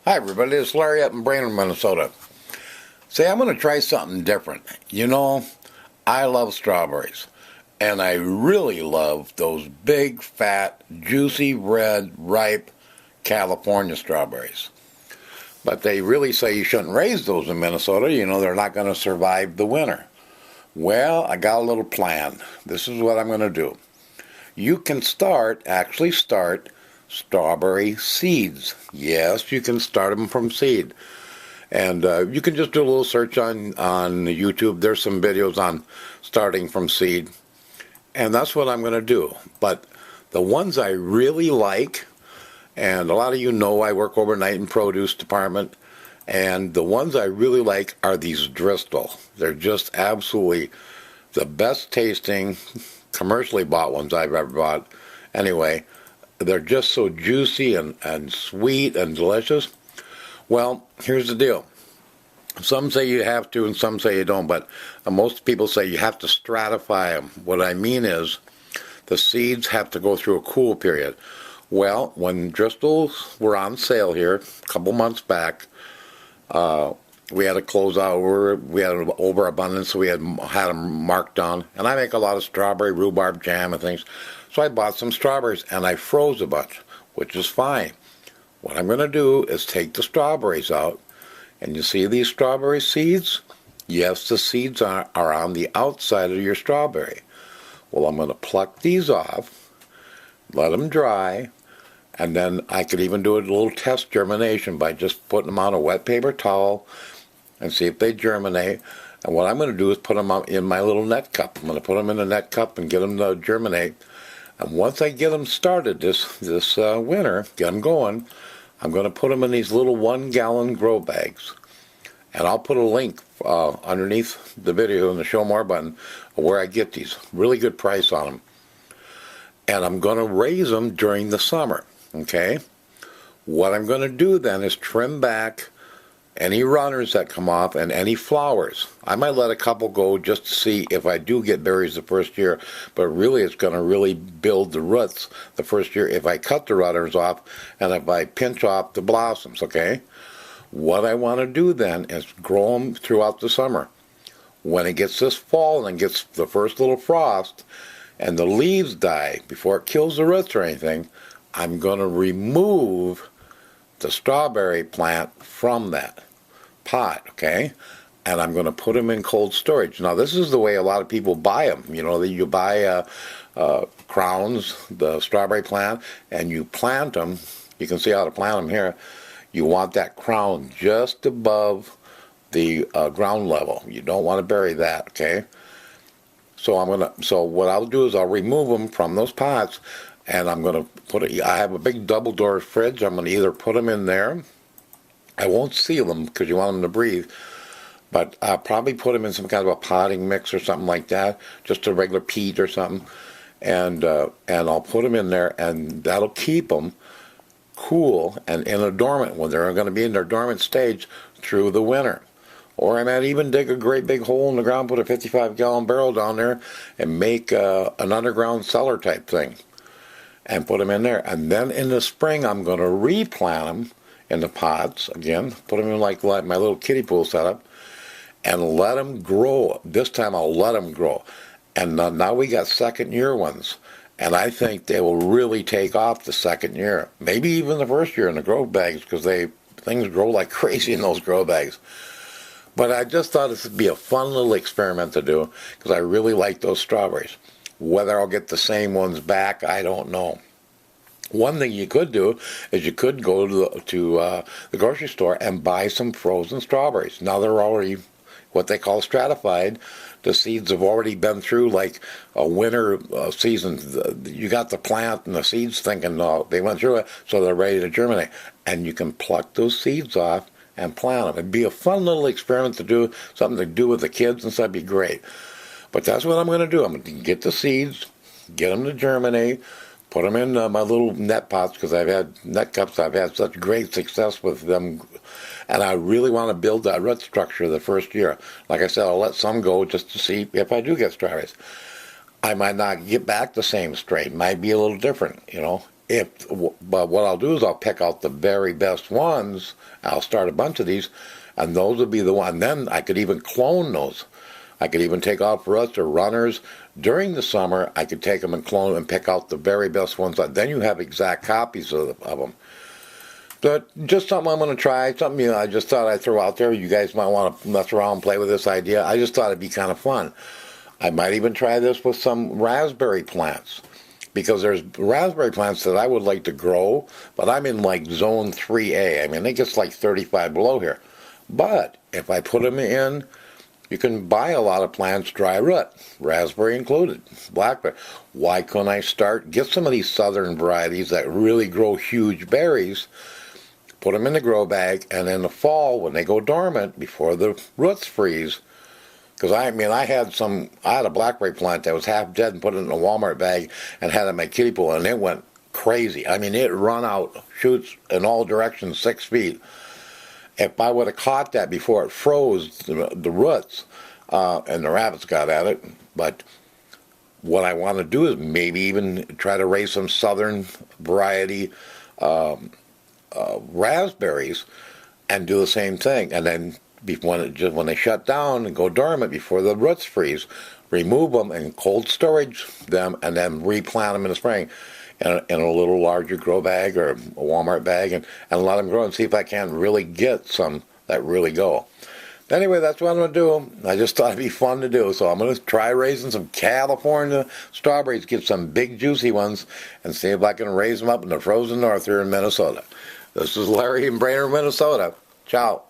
Hi everybody, it's Larry up in Brainerd, Minnesota. Say, I'm going to try something different. You know, I love strawberries. And I really love those big, fat, juicy, red, ripe California strawberries. But they really say you shouldn't raise those in Minnesota. You know, they're not going to survive the winter. Well, I got a little plan. This is what I'm going to do. You can actually start strawberry seeds. Yes, you can start them from seed. And you can just do a little search on YouTube. There's some videos on starting from seed. And that's what I'm going to do. But the ones I really like, and a lot of you know I work overnight in produce department, and the ones I really like are these Driscoll. They're just absolutely the best tasting commercially bought ones I've ever bought. Anyway, they're just so juicy and sweet and delicious. Well, here's the deal. Some say you have to and some say you don't, but most people say you have to stratify them. What I mean is the seeds have to go through a cool period. Well, when Driscolls were on sale here a couple months back, we had a closeout. We had an overabundance, so we had them marked down. And I make a lot of strawberry rhubarb jam and things. So I bought some strawberries and I froze a bunch, which is fine. What I'm going to do is take the strawberries out. And you see these strawberry seeds? Yes, the seeds are on the outside of your strawberry. Well, I'm going to pluck these off, let them dry, and then I could even do a little test germination by just putting them on a wet paper towel and see if they germinate. And what I'm going to do is put them in my little net cup. I'm going to put them in a net cup and get them to germinate. And once I get them started this winter, get them going, I'm going to put them in these little 1-gallon grow bags. And I'll put a link underneath the video in the show more button where I get these. Really good price on them. And I'm going to raise them during the summer. Okay? What I'm going to do then is trim back any runners that come off and any flowers. I might let a couple go just to see if I do get berries the first year, but really it's going to really build the roots the first year if I cut the runners off and if I pinch off the blossoms, okay? What I want to do then is grow them throughout the summer. When it gets this fall and gets the first little frost and the leaves die before it kills the roots or anything, I'm going to remove the strawberry plant from that pot, okay? And I'm going to put them in cold storage. Now, this is the way a lot of people buy them. You know, you buy crowns, the strawberry plant, and you plant them. You can see how to plant them here. You want that crown just above the ground level. You don't want to bury that, okay? So what I'll do is I'll remove them from those pots, and I'm going to I have a big double-door fridge. I'm going to either put them in there. I won't seal them because you want them to breathe. But I'll probably put them in some kind of a potting mix or something like that, just a regular peat or something. And I'll put them in there, and that'll keep them cool and in a dormant when they're going to be in their dormant stage through the winter. Or I might even dig a great big hole in the ground, put a 55-gallon barrel down there, and make an underground cellar type thing. And put them in there. And then in the spring, I'm going to replant them in the pots again. Put them in like my little kiddie pool setup. And let them grow. This time I'll let them grow. And now we got second-year ones. And I think they will really take off the second year. Maybe even the first year in the grow bags because things grow like crazy in those grow bags. But I just thought this would be a fun little experiment to do because I really like those strawberries. Whether I'll get the same ones back, I don't know. One thing you could do is you could go to the grocery store and buy some frozen strawberries. Now they're already what they call stratified. The seeds have already been through like a winter season. You got the plant and the seeds thinking they went through it, so they're ready to germinate. And you can pluck those seeds off and plant them. It'd be a fun little experiment to do, something to do with the kids, and so that'd be great. But that's what I'm going to do. I'm going to get the seeds, get them to germinate, put them in my little net pots because I've had net cups. I've had such great success with them. And I really want to build that root structure the first year. Like I said, I'll let some go just to see if I do get strawberries. I might not get back the same strain. It might be a little different, you know. But what I'll do is I'll pick out the very best ones. I'll start a bunch of these, and those would be the one. Then I could even clone those. I could even take off roots or runners. During the summer, I could take them and clone them and pick out the very best ones. Then you have exact copies of them. But just something I'm going to try. Something I just thought I'd throw out there. You guys might want to mess around and play with this idea. I just thought it'd be kind of fun. I might even try this with some raspberry plants, because there's raspberry plants that I would like to grow, but I'm in like zone 3A. I mean, it gets like 35 below here. But if I put them in, you can buy a lot of plants dry root, raspberry included, blackberry. Why couldn't I get some of these southern varieties that really grow huge berries, put them in the grow bag, and in the fall when they go dormant before the roots freeze? Because I had a blackberry plant that was half dead and put it in a Walmart bag and had it in my kiddie pool, and it went crazy. I mean, it run out shoots in all directions 6 feet. If I would have caught that before it froze, the roots, and the rabbits got at it. But what I want to do is maybe even try to raise some southern variety raspberries and do the same thing. And then when they shut down and go dormant before the roots freeze, remove them and cold storage them, and then replant them in the spring in a little larger grow bag or a Walmart bag, and let them grow and see if I can really get some that really go. Anyway, that's what I'm going to do. I just thought it'd be fun to do, so I'm going to try raising some California strawberries, get some big juicy ones, and see if I can raise them up in the frozen north here in Minnesota. This is Larry in Brainerd, Minnesota. Ciao.